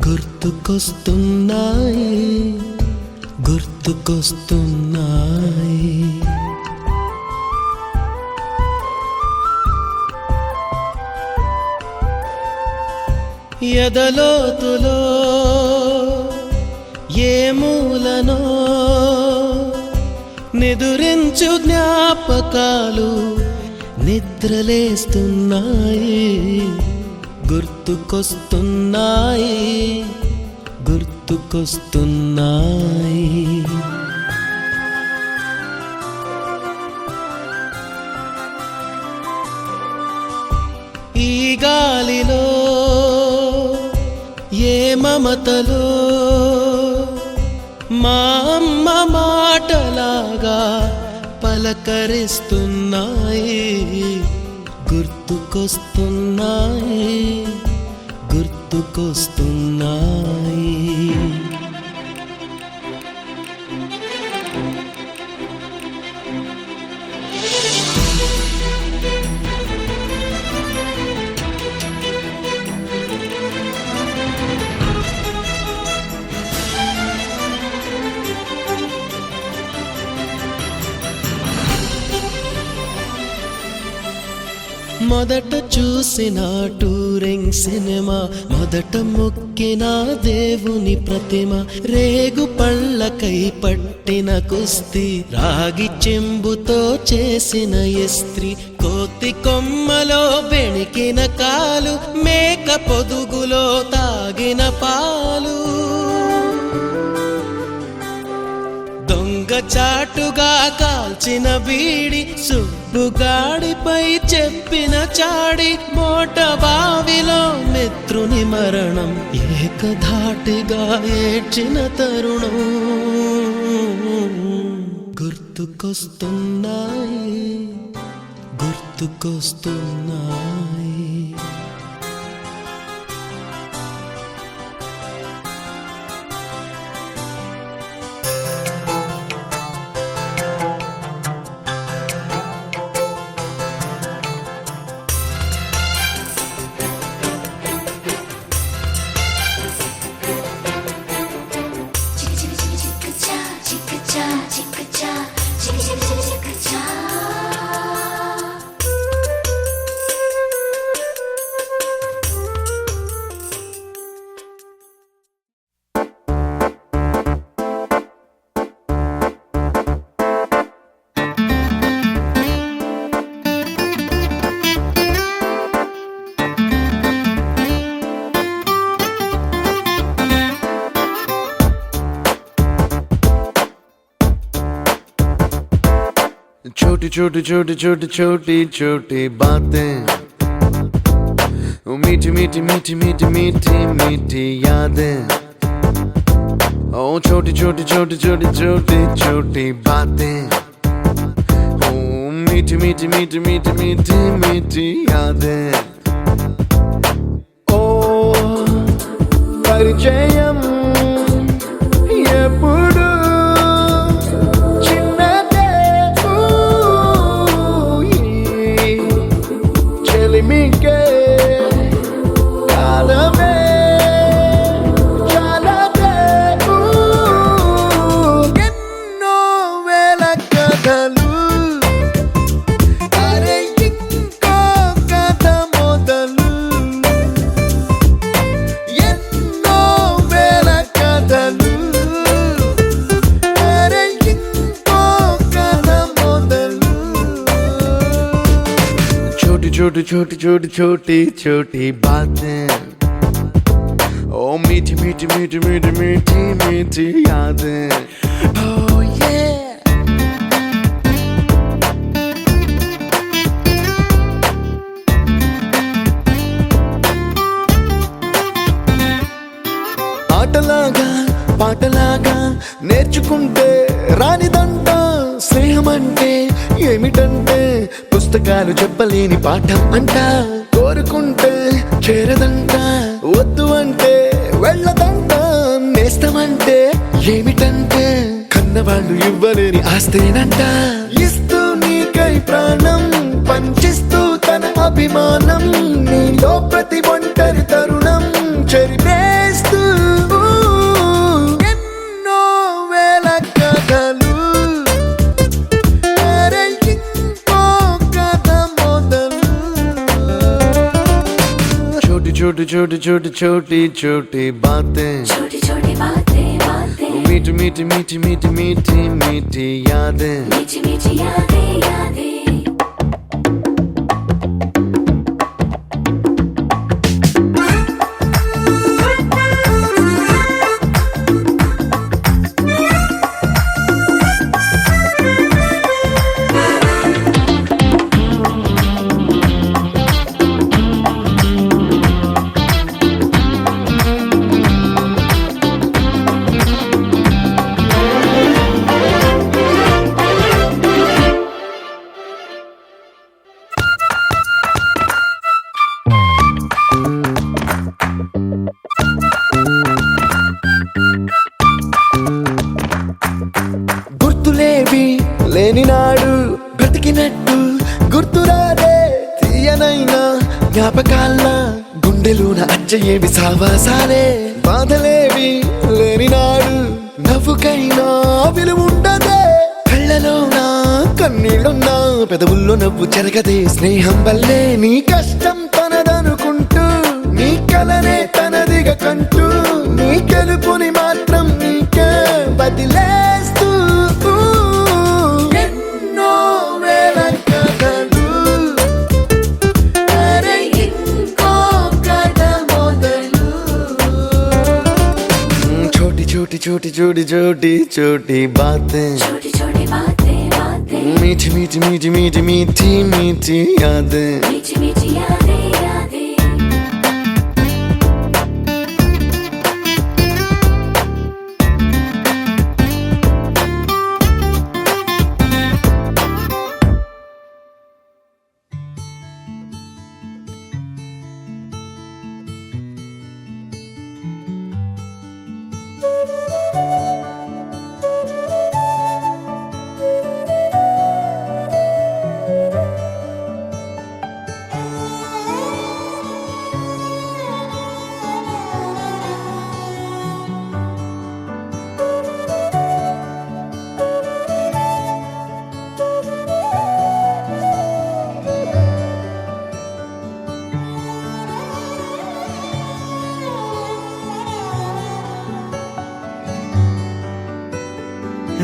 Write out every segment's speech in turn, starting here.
గుర్తుకొస్తున్నాయి గుర్తుకొస్తున్నాయి ఎదలోతులో ఏ మూలనో నిదురించు జ్ఞాపకాలు నిద్రలేస్తున్నాయి గుర్తుకొస్తున్నాయి గుర్తుకొస్తున్నాయి ఈ గాలిలో ఏ మమతలో మా అమ్మ మాటలాగా పలకరిస్తున్నాయి గుర్తుకొస్తున్నాయి గుర్తుకొస్తున్నాయి మొదట చూసిన టూరింగ్ సినిమా మొదట మొక్కిన దేవుని ప్రతిమ రేగు పళ్ళకై పట్టిన కుస్తీ రాగి చెంబుతో చేసిన ఇస్త్రీ కోతి కొమ్మలో బెణికిన కాలు మేక పొదుగులో తాగిన పాలు దొంగ చాటుగా కాల్చిన బీడి సుబ్బుగాడిపై చెప్పిన చాడి మోట బావిలో మిత్రుని మరణం ఏకధాటిగా ఏడ్చిన తరుణం గుర్తుకొస్తున్నాయి గుర్తుకొస్తున్నాయి छोटी छोटी छोटी छोटी छोटी छोटी बातें, मीठी मीठी मीठी मीठी मीठी मीठी यादें। ओ छोटी छोटी छोटी छोटी छोटी छोटी बातें, ओ मीठी मीठी मीठी मीठी मीठी मीठी यादें। ओ परिचयम ఎప్పుడు చిన్నదే చెలిమికే కాలమే చాలదే ఎన్నో వేల కథలు అరే ఇంకో కథ మొదలు ఎన్నో వేల కథలు छोटी छोटी छोटी छोटी छोटी बातें, ओ मीठी मीठी मीठी मीठी मीठी मीठी यादें। Oh yeah। ఆటలాగా పాటలాగా నేర్చుకుంటే రానిదంట స్నేహం అంటే ఏమిటంటే పుస్తకాలు చెప్పలేని పాఠం అంట కోరుకుంటే చేరదంట వద్దు అంటే వెళ్ళదంట నేస్తమంటే ఏమిటంటే కన్నవాళ్ళు ఇవ్వలేని ఆస్తేనంట ఇస్తూ నీకై ప్రాణం పంచిస్తూ తన అభిమానం నీలో ప్రతి ఒంటరి తరుణం చెరిపేస్తూ छोटी छोटी छोटी छोटी बातें, छोटी छोटी बातें बातें, मीठी मीठी मीठी मीठी मीठी मीठी यादें, मीठी मीठी यादें यादें। గుర్తులేవి లేని నాడు బ్రతికినట్టు గుర్తురాదే తీయనైనా జ్ఞాపకాల గుండెలోన అచ్చయేవి సావాసాలే బాధలేవి లేని నాడు నవ్వుకైనా విలువుండదే కళ్ళలోన కన్నీళ్ళున్నా పెదవుల్లో నవ్వు చెరగదే స్నేహం వల్లే నీ కష్టం తనదనుకుంటూ నీ కలనే తనదిగా కంటూ నీ గెలుపుని మాత్రం నీకే బదిలేస్తూ ఎన్నో వేల కథలు అరే ఇంకో కథ మొదలు. छोटी छोटी छोटी छोटी छोटी छोटी बातें, छोटी छोटी बातें बातें, मीठी मीठी मीठी मीठी मीठी मीठी यादें, मीठी मीठी यादें यादें।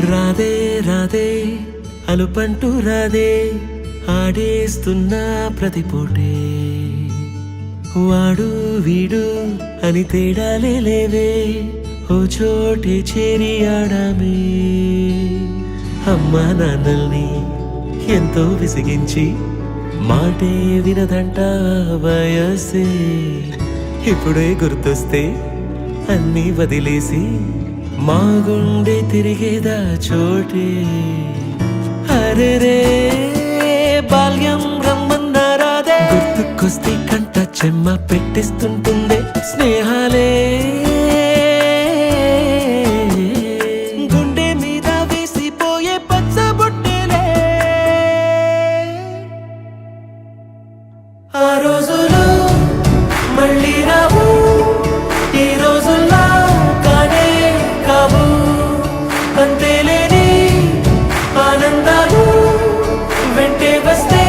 రాధే రాధే అలుపంటూ రాధే ఆడేస్తున్నా ప్రతి పూటే వాడు వీడు అని తేడాలే లేవే ఓ చోటే చేరి ఆడామే అమ్మా నాన్నల్ని ఎంతో విసిగించి మాటే వినదంట వయసే ఇప్పుడే గుర్తొస్తే అన్నీ వదిలేసి మా గుండె తిరిగేదా చోటే అరే రే బాల్యం రమ్మన్నారాదే గుర్తుకొస్తే కంట చెమ్మ పెట్టిస్తుంటుందే స్నేహాలే గుండె మీద వేసిపోయే పచ్చబొట్టెలే ఆ రోజులు మళ్ళీ రావు ఈ రోజుల్లా కానే కావు అంతేలేని ఆనందాలు వెంటే వస్తే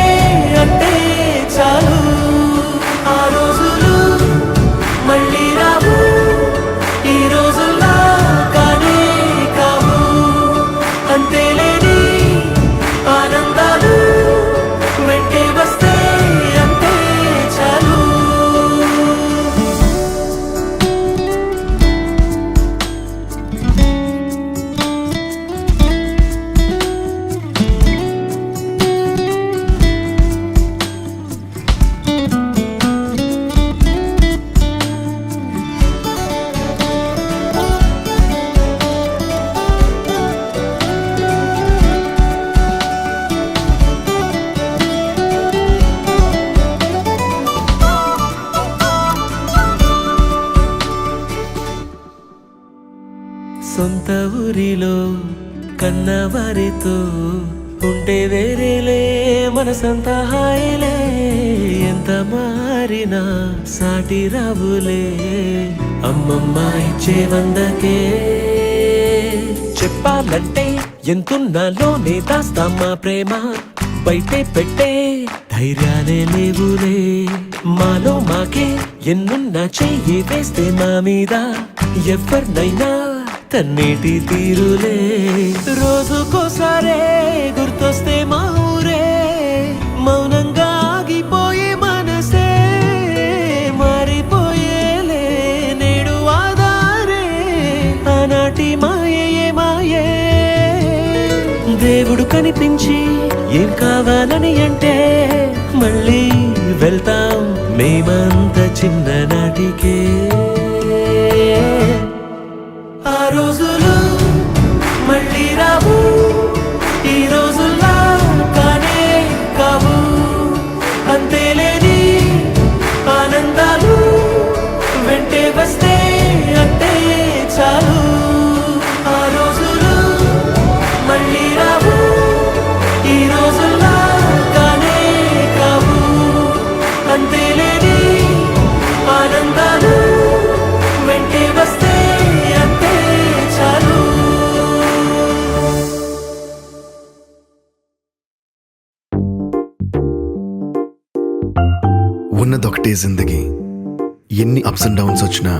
అంటే చాలు ఆ రోజులు మళ్ళీ రావు ఈ రోజుల్లా కానే కావు అంతేలేని ఆనందాలు వెంటే వస్తే అంటే చాలు. సొంత ఊరిలో కన్నవారితో ఉంటే వేరేలే మనసంత హాయిలే ఎంత మారినా సాటి రావులే అమ్మమ్మ ఇచ్చే వందకే చెప్పాలంటే ఎంతున్నాలోనే దాస్తామా ప్రేమ బయటే పెట్టే ధైర్యాలే లేవులే మాలో మాకే ఎన్నున్నా చెయ్యి వేస్తే మా మీద ఎవరినైనా తన్నేటి తీరులే రోజుకోసారే గుర్తొస్తే మా ఊరే మౌనంగా ఆగిపోయే మనసే మారిపోయేలే నేడు ఆధారే ఆనాటి మాయే మాయే దేవుడు కనిపించి ఏం కావాలని అంటే మళ్ళీ వెళ్తాం మేమంత చిన్ననాటికే ఆ రోజులు మళ్ళీ రావు ఈ రోజుల్లా కానే కావు అంతేలేని ఆనందాలు వెంటే వస్తే అంతే చాలు ఆ రోజులు మళ్ళీ రావు ఈ రోజుల్లా కానే కావు అంతేలేని ఆనందాలు వెంటే వస్తే అంతే చాలు ఉన్నదొకటే జిందగీ ఎన్ని అప్స్ అండ్ డౌన్స్ వచ్చినా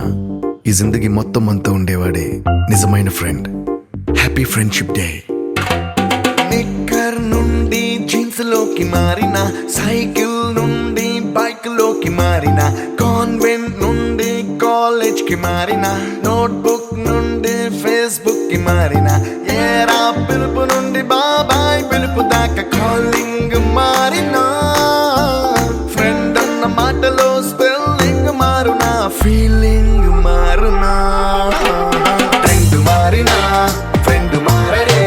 ఈ జిందగీ మొత్తం అంతా ఉండేవాడే నిజమైన ఫ్రెండ్. Happy friendship day. నిక్కర్ నుండి జీన్స్ లోకి మారిన, సైకిల్ నుండి బైక్ లోకి మారిన, కాన్వెంట్ నుండి కాలేజ్ కి మారిన, నోట్బుక్ నుండి ఫేస్బుక్ కి మారిన, ఏరా పిలుపు నుండి బాబాయ్ పిలుపు దాకా కాలింగ్ మారిన, ఫ్రెండ్ అన్న మాటలో స్పెల్లింగ్ మారునా, ఫీలింగ్ మారునా, ట్రెండ్ మారినా ఫ్రెండ్ మారడే,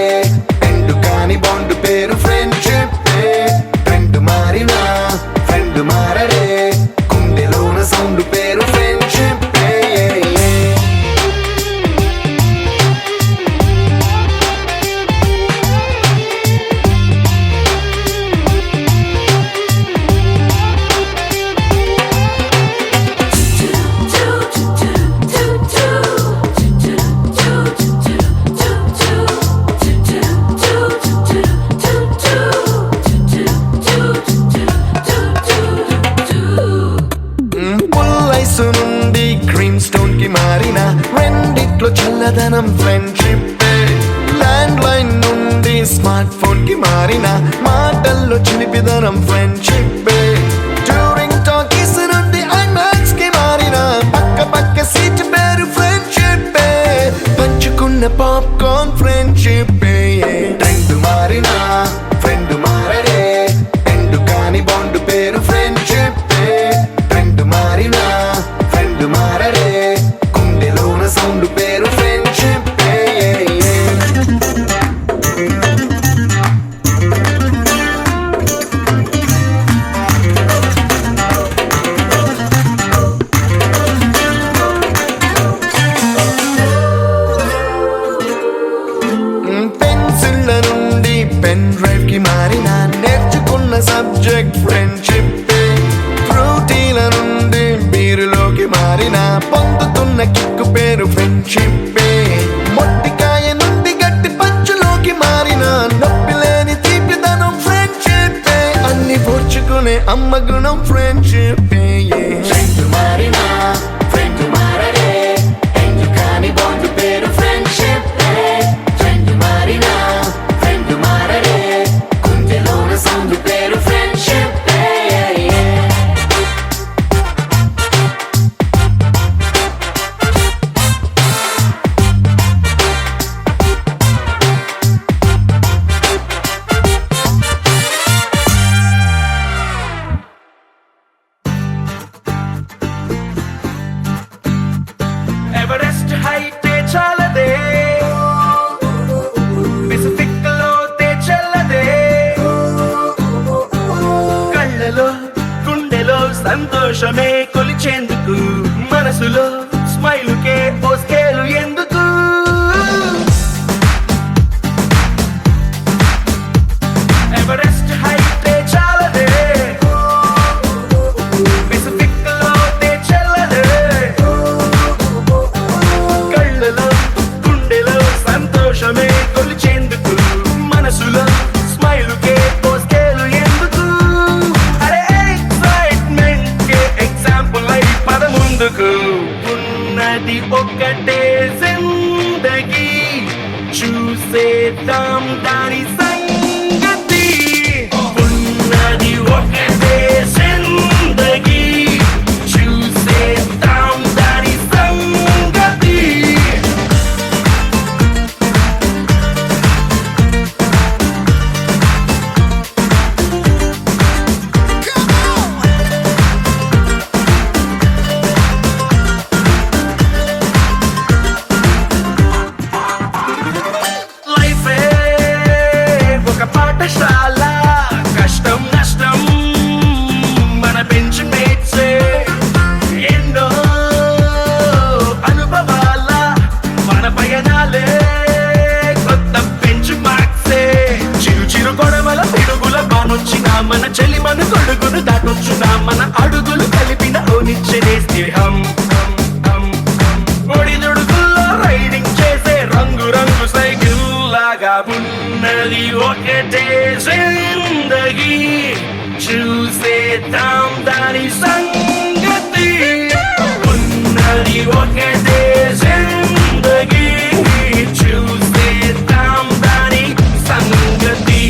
ట్రెండ్ కాని బాండ్ పేరు ఫ్రెండ్షిప్. ట్రెండ్ మారినా ఫ్రెండ్ మారడే, గుండెలోన సౌండ్ పేరు ఫ్రెండ్షిప్. పుల్లైసు నుండి క్రీమ్ స్టోన్ కి మారిన, రెండిట్లో చల్లదనం ఫ్రెండ్షిప్. ల్యాండ్ లైన్ నుండి స్మార్ట్ ఫోన్ కి మారిన, మాటల్లో చిలిపిదనం ఫ్రెండ్షిప్. డ్యూరింగ్ టాకీస్ నుండి ఐమాక్స్ కి మారిన, పక్క పక్క సీట్ పేరు ఫ్రెండ్షిప్. పంచుకున్న పాప్కార్న్ ఫ్రెండ్షిప్. ట్రెండ్ మారిన ఫ్రెండ్ మారడే, ట్రెండ్ కాని బాండ్ పేరు ఫ్రెండ్షిప్. ట్రెండ్ మారిన ఫ్రెండ్ మారడే, గుండెలోన సౌండ్ పేరు ఫ్రెండ్షిప్. పెన్సిళ్ళ నుండి పెన్ డ్రైవ్ కి మారిన, నేర్చుకున్న సబ్జెక్ట్ ఫ్రెండ్షిప్. ఫ్రూటీల నుండి బీరులోకి మారిన, పొందుతున్న కిక్కు పేరు ఫ్రెండ్షిప్. మొట్టికాయ నుండి గట్టి పంచులోకి మారిన, నొప్పి లేని తీపిదనం ఫ్రెండ్షిప్. అన్ని పోర్చుకునే అమ్మ గుణం ఫ్రెండ్షిప్. ఫ్రెండ్ మారిన ఫ్రెండ్ మారడే, ఎందు కాని బాండ్ పేరు ఫ్రెండ్షిప్. ఫ్రెండ్ మారిన ఫ్రెండ్ మారడే, గుండెలోన సౌండ్ పేరు ఫ్రెండ్షిప్. ఎవరెస్ట్ హైట్ చాలదే, పెసిఫిక్ లోతే చల్లదే, కళ్ళలో గుండెలో సంతోషమే కొలిచేందుకు, మనసులో స్మైలుకే ఓ స్కేలు ఎందుకు. ఎవరెస్ట్ హైట్ చాలదే, పెసిఫిక్ లోతే చల్లదే, కళ్ళలో గుండెలో సంతోషమే కొలిచేందుకు, మనసులో స్మైలుకే ఓ స్కేలు ఎందుకు. అరే చూసేద్దాం దాని సంగతి ఉన్నది ఒకటే జిందగీ చూసేద్దాం దాని సంగతి లైఫే ఒక పాఠశాల కష్టం నష్టం మన బెంచ్ మేట్సే ఎన్నో అనుభవాల మన పయనాలే కొత్త బెంచ్ మార్క్సే చిరు చిరు గొడవల పిడుగుల బానొచ్చిన మన చెలి మన గొడుగును దాటొచ్చున మన అడుగులు కలిపిన ఓనిచ్చనే స్నేహం ఒడిదుడుకుల్లో రైడింగ్ చేసే రంగు రంగు సైకిల్ లాగా ఉన్నది ఒకటే జిందగీ చూసేద్దాం దాని సంగతి ఉన్నది ఒకటే జిందగీ చూసేద్దాం దాని సంగతి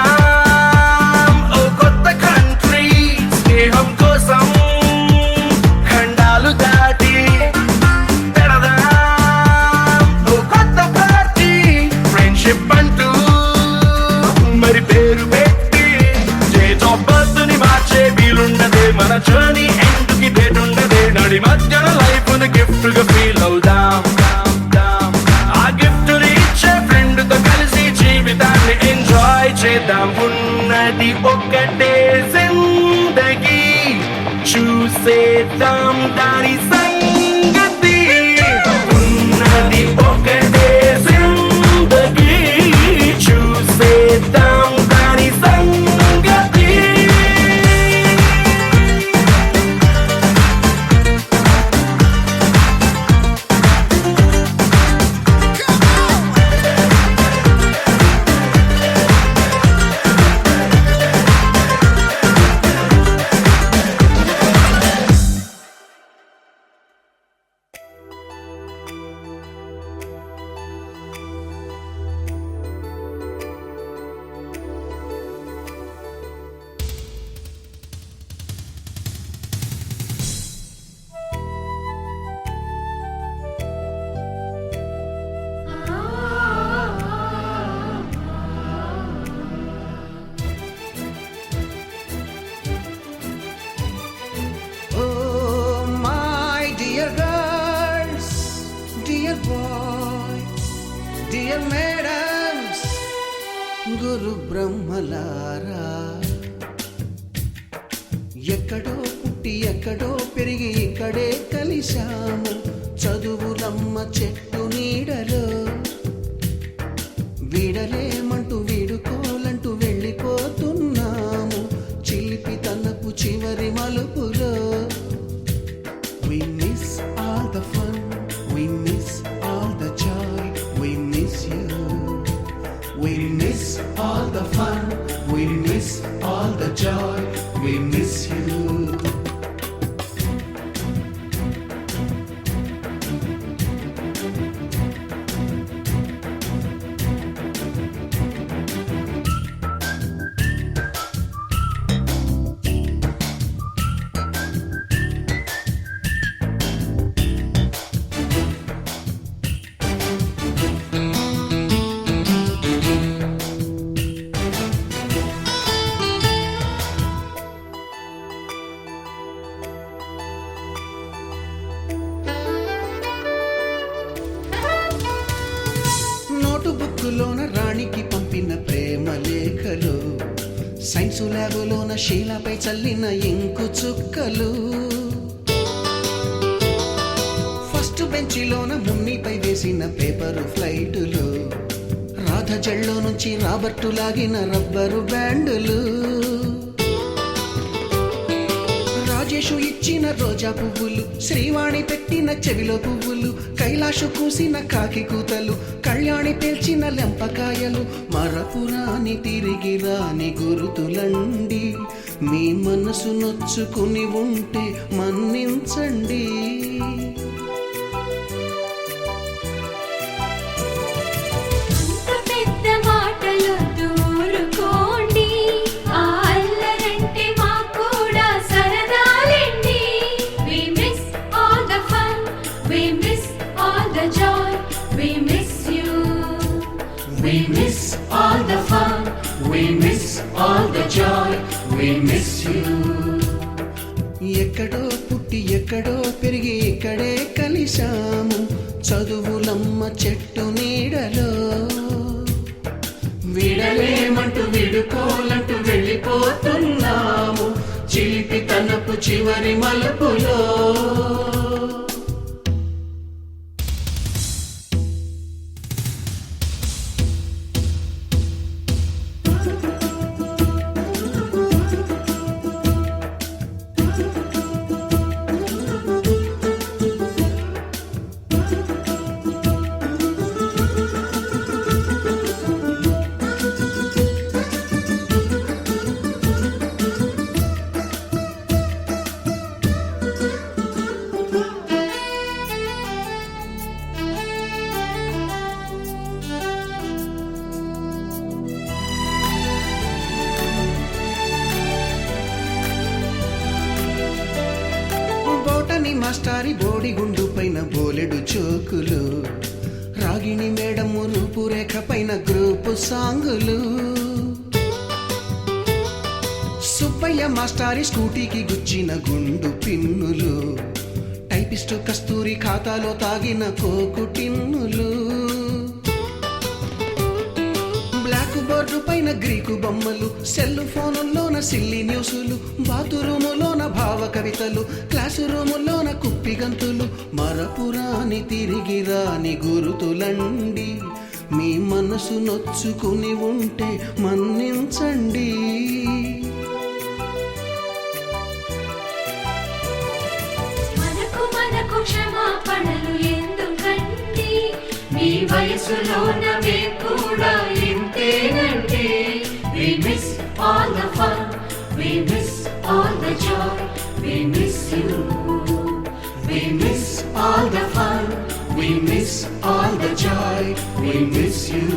కడదాం ఓ కొత్త కంట్రీ స్నేహం కోసం ఖండాలు దాటి పెడదాం ఓ కొత్త పార్టీ ఫ్రెండ్షిప్ అంటూ మరి పేరు పెట్టి డేట్ ఆఫ్ బర్త్ ని మార్చే వీలుండదే మన జర్నీ ఎండ్కి డేట్ ఉండదే నడి మధ్యన లైఫ్ ను గిఫ్ట్ గా ఫీల్ అవుదాం ఆ గిఫ్ట్ ని ఇచ్చే ఫ్రెండ్ తో కలిసి జీవితాన్ని ఎంజాయ్ చేద్దాం ఉన్నది ఒక్కటే జిందగీ చూసేద్దాం దాని సంగతి ఉన్నది ఒకటే జిందగీ చూసేద్దాం దాని సంగతి Oh, my dear girls, dear boys, dear madams, గురు బ్రహ్మలారా ఎక్కడో పుట్టి ఎక్కడో పెరిగి ఇక్కడే కలిశాము చదువులమ్మ చెట్టు నీడలో వీడలేమంటూ వీడుకోలంటూ వెళ్ళిపోతున్నాము చిలిపి తనపు చివరి మలుపులో We miss all the fun, we miss all the joy, we miss you. We miss all the fun, we miss all the joy, we miss you. బుక్కులోన రాణికి పంపిన ప్రేమ లేఖలు సైన్సు ల్యాబులోన శీలపై చల్లిన ఇంకు చుక్కలు ఫస్ట్ బెంచిలోన మున్నిపై వేసిన పేపరు ఫ్లైటులు రాధ జెల్లో నుంచి రాబర్టు లాగిన rubber బ్యాండులు, Rajesh ఇచ్చిన రోజా పువ్వులు, శ్రీవాణి పెట్టిన చెవిలో పువ్వులు, కైలాషు కూసిన కాకి కూతలు, కళ్యాణి పేల్చిన లెంపకాయలు, మరపురాని తిరిగి రాని గురుతులండి. మీ మనసు నొచ్చుకుని ఉంటే మన్నించండి. We miss all the fun, we miss all the joy, we miss you. ఎక్కడో పుట్టి ఎక్కడో పెరిగి ఇక్కడే కలిశాము, చదువులమ్మ చెట్టు నీడలో. విడలేమంటూ విడుకోలంటూ వెళ్ళిపోతున్నాము, చిలిపి తనపు చివరి మలుపులో. మాస్టారి బోడిగుండు పైన బోలెడు చోకులు, రాగిణి మేడము రూపురేఖ పైన గ్రూపు సాంగులు, సుబ్బయ్య మాస్టారి స్కూటీకి గుచ్చిన గుండు పిన్నులు, టైపిస్టు కస్తూరి ఖాతాలో తాగిన కోకు టిన్నులు, బ్లాక్ బోర్డు పైన గ్రీకు బొమ్మలు, సెల్ ఫోనుల్లోన సిల్లి న్యూసులు, బాతురూములోన భావ కవితలు, క్లాసు రూములోన కుప్పిగంతులు, మరపురాని తిరిగి రాని గురుతులండి. మీ మనసు నొచ్చుకుని ఉంటే మన్నించండి. మనకు క్షమాపణలు ఎందుకండి, మీ వయసులోన మేము కూడా ఇంతేనండి. We miss all the fun, we miss all the joy, we miss you. We miss all the fun, we miss all the joy, we miss you.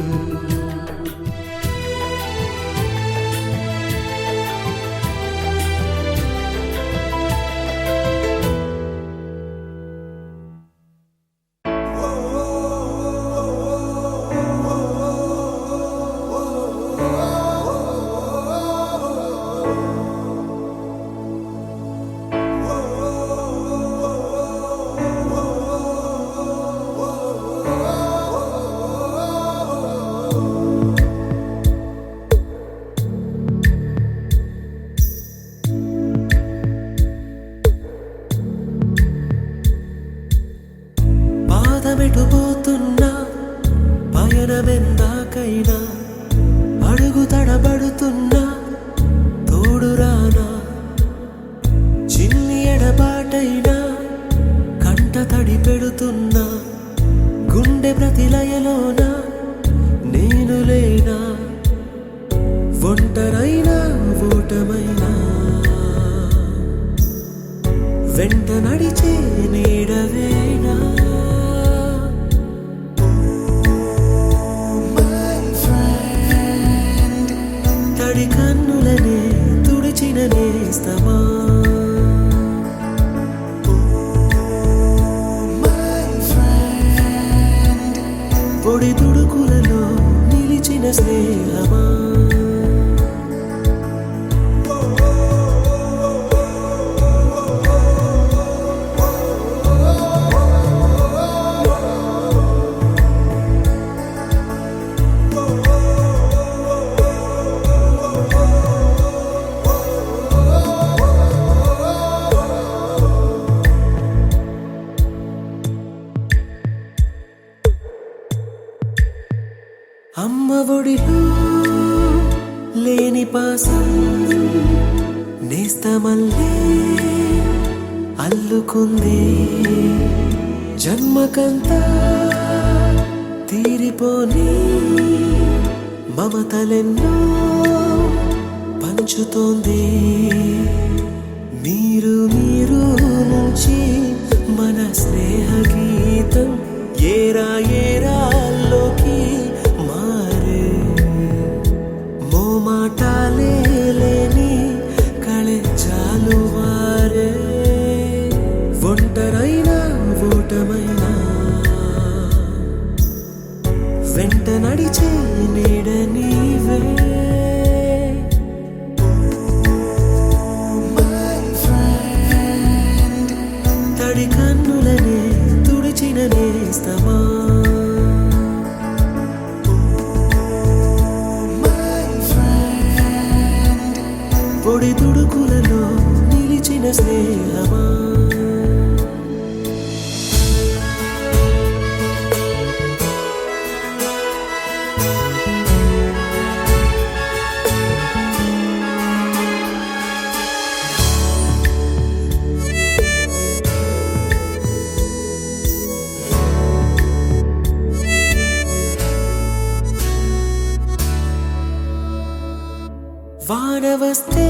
పాదమెటుపోతున్నా పయనమెందాకైనా, అడుగు తడబడుతున్నా తోడురానా, చిన్ని ఎడబాటైనా కంట తడి పెడుతున్నా, గుండె ప్రతిలయలోన నేను లేనా, ఒంటరైనా ఓటమైనా వెంట నడిచే నీడవేనా. తడి కన్నులనే తుడిచిన నేస్తమా, పొడి తుడుకులలో నిలిచిన స్నేహమా. అమ్మ ఒడిలో లేని పాసం నేస్తమల్లే అల్లుకుంది జన్మకంతా తీరిపోని మమతలెన్నో పంచుతోంది మీరు మీరు నుంచి మన స్నేహ గీతం ఏరా ఏరాల్లోకి మారే మోమాటాలే లేని కళే చాలు మారే ఒంటరైనా ఓటమైనా వెంట నడిచే నీడ నీవే తడి కన్నులనే తుడిచిన నేస్తమా పొడి తుడుకులలో నిలిచిన స్నేహమా వాన వస్తే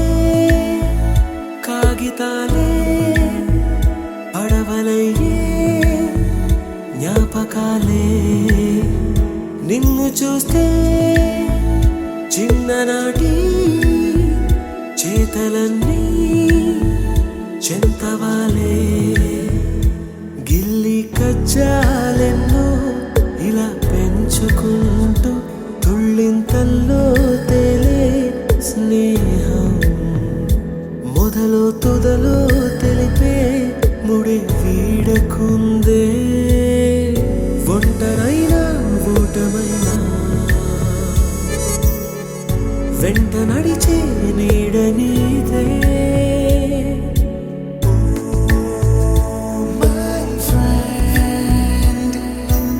కాగితాలే పడవలయ్యే జ్ఞాపకాలే నిన్ను చూస్తే చిన్ననాటి చేతలన్నీ చెంతవాలే గిల్లి కజ్జాలెన్నో ఇలా పెంచుకుంటూ తుళ్ళింతల్లో తేలే స్నేహం మొదలు తుదలు తెలిపే ముడి వీడకుందే ఒంటరైనా ఓటమైనా వెంట నడిచే నీడ నీదే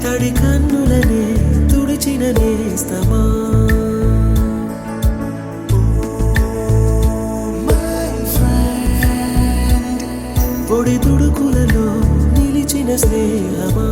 తడి కన్నులనే తుడిచిన నేస్తమా పొడి తుడుకులలో నిలిచిన స్నేహమా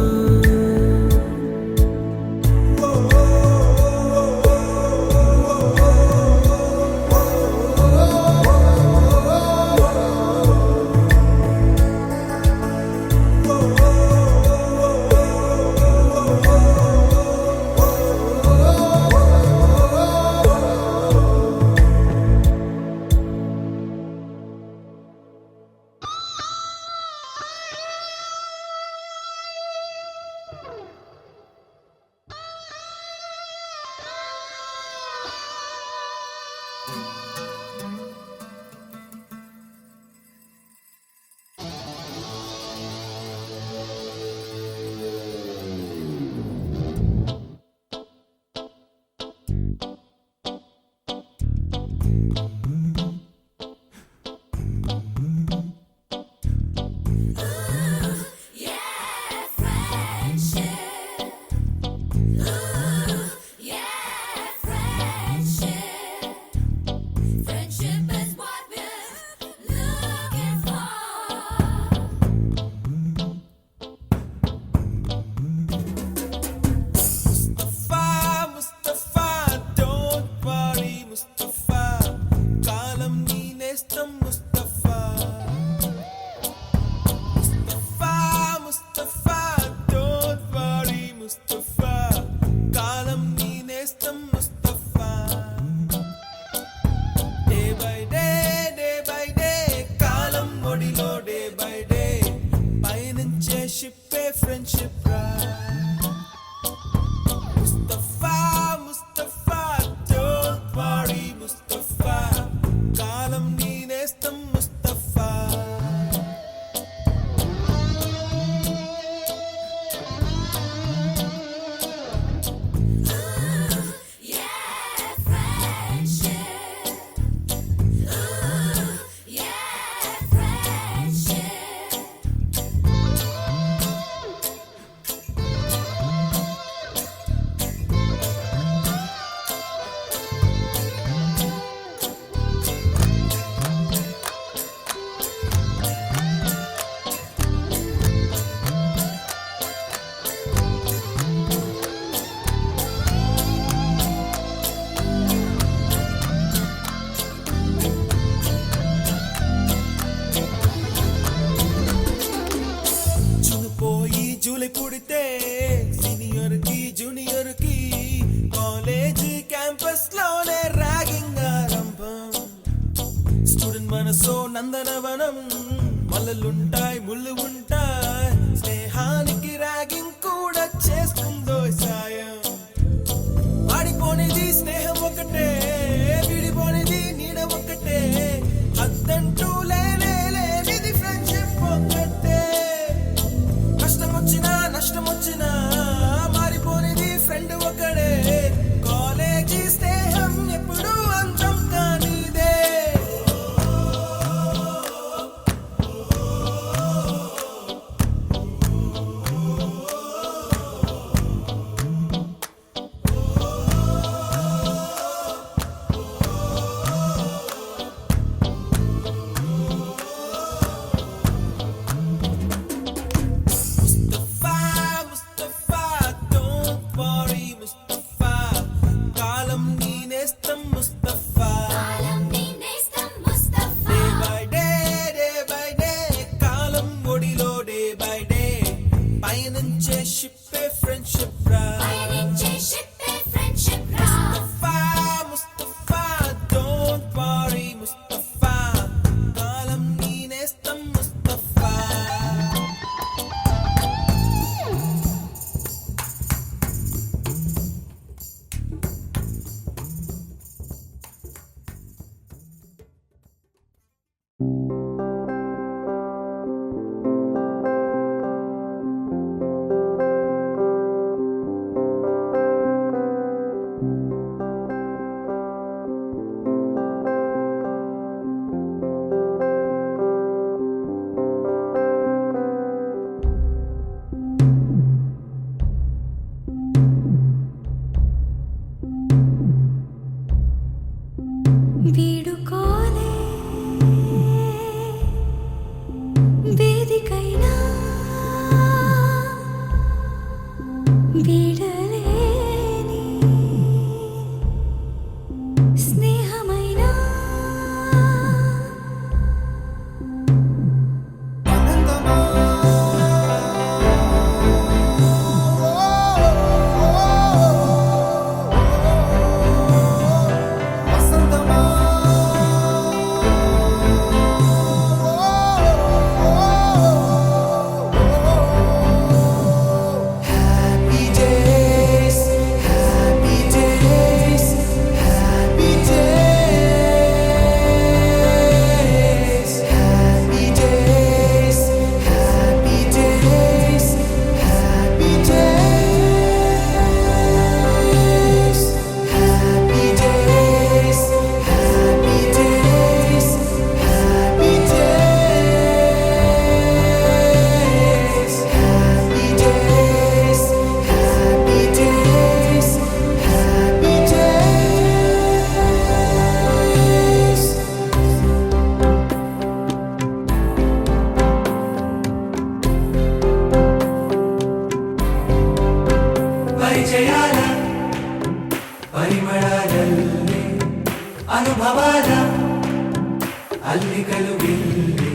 ఉద్యానవనం మల్లలుంటాయి ముళ్ళు ఉంటాయి స్నేహానికి ర్యాగింగ్ కూడా చేస్తుందో సాయం వాడిపోనిది స్నేహం ఒకటే విడిపోనిది నీడ ఒకటే అద్దంటూ లేనిది ఫ్రెండ్షిప్ ఒకటే కష్టం వచ్చినా నష్టం వచ్చినా మారిపోనిది ఫ్రెండ్ ఒకడే కాలేజీ స్నేహం ఎప్పుడు అంతం కానిదే ముస్తఫా don't worry ముస్తఫా కాలం నీ నేస్తం ముస్తఫా డే బై డే కాలం ఒడిలో డే బై డే పయనించే షిప్పే ఫ్రెండ్షిప్ రా ముస్తఫా don't worry ముస్తఫా కాలం నీ నేస్తం Mustafa వీడుకోలే వేదికైనా వీడలేని స్నేహమైనా Happy days, happy days, happy days, happy days, happy days, happy days, happy days, happy days, happy days, happy days, happy days. పరిచయాల పరిమళాలల్లే అనుభవాల అల్లికలు విల్లే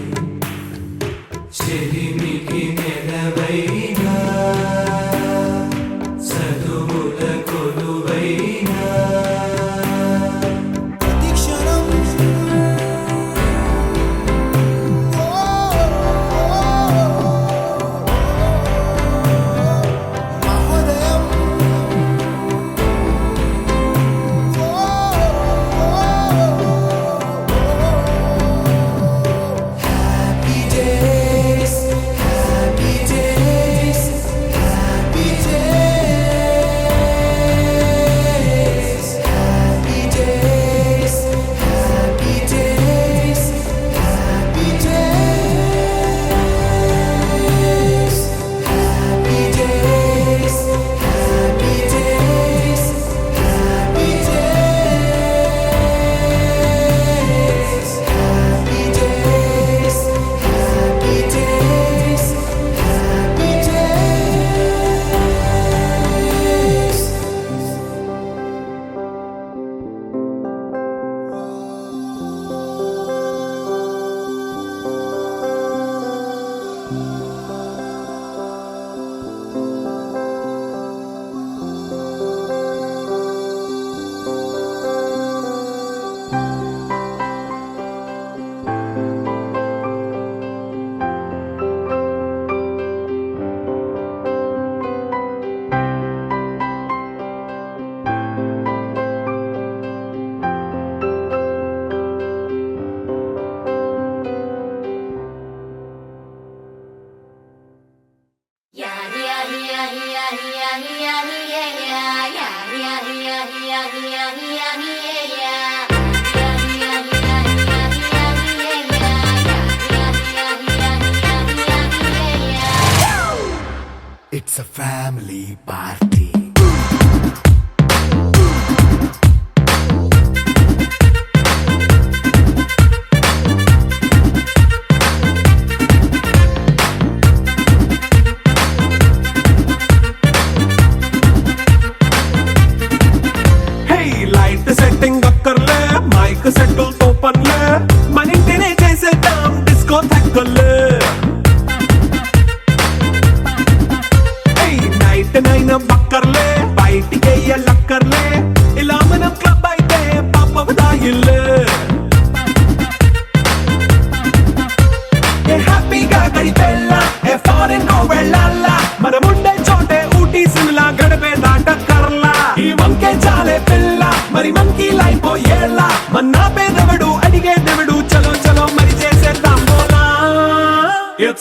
చెలిమికి నెలవైనా చదువుల కొలువైనా ప్రతి క్షణం మహోదయం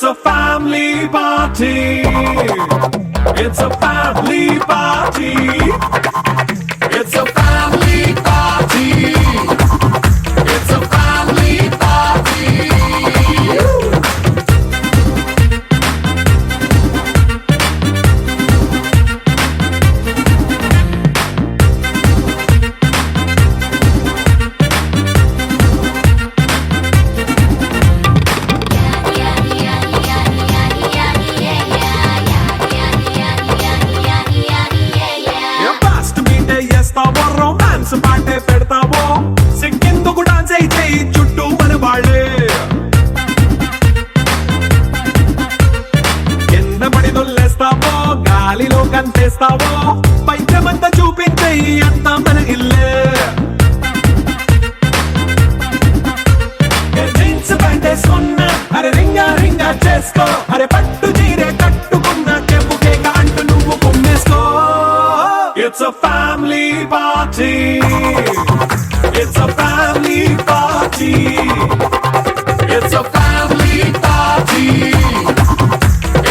It's a family party. It's a family party. It's a family party. It's a family party. Fast మీటే చేస్తావో romance పాటే పెడతావో సిగ్గెందుకు dance అయి చేయి చుట్టూ మన వాళ్ళే కింద పడి దొల్లేస్తావో గాలిలో కంతేస్తావో పైద్యమంతా చూపించేయి అంతా మన ఇల్లే జీన్స్ ప్యాంటేసుకున్నా అరే రింగా రింగా చేసుకో అరే పట్టు చీరే కట్టుకున్నా కెప్పు కేక అంటూ నువ్వు కుమ్మేసుకో It's a family party. It's a family party. It's a family party.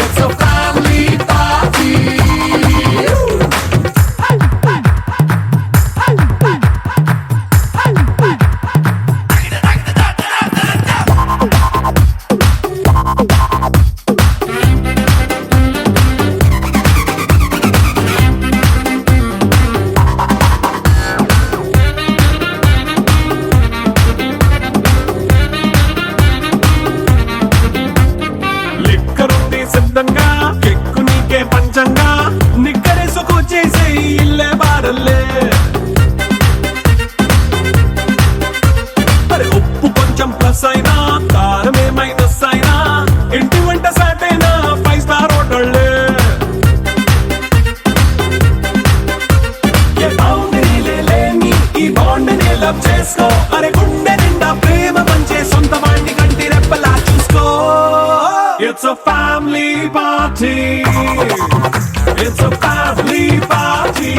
It's a family party. లిక్కరుంది సిద్ధంగా కెక్కు నీకే పంచంగా నిక్కరేసుకొచ్చేసే ఇల్లే బారల్లే మరి ఉప్పు కొంచెం ప్లస్ అయినా కారమే మైనస్ అయినా ఇంటి వంట సాటైనా 5 స్టార్ హోటళ్ళే ఏ బౌండరీలే లేని ఈ బాండ్ని లవ్ చేసుకో అరే గుండె నిండా ప్రేమ పంచే సొంత వాణ్ణి కంటి రెప్పలా చూసుకో It's a family party. It's a family party.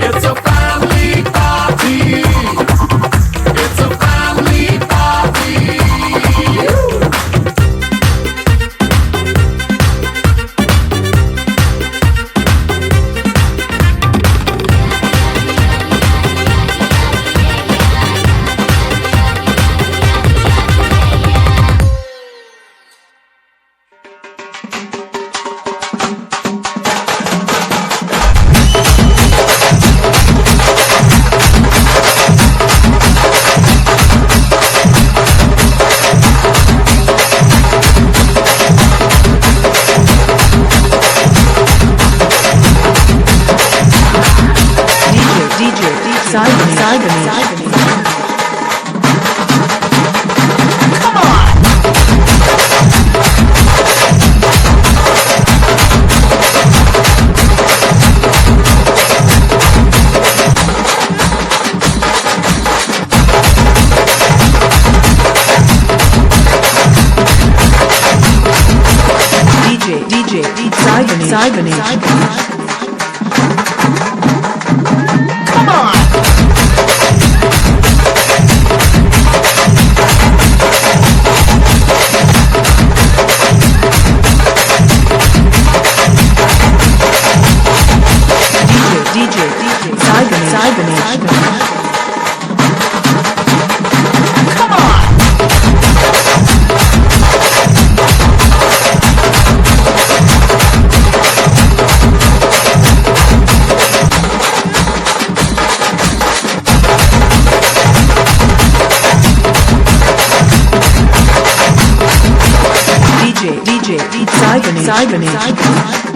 It's a family party. It's a family party. Side Side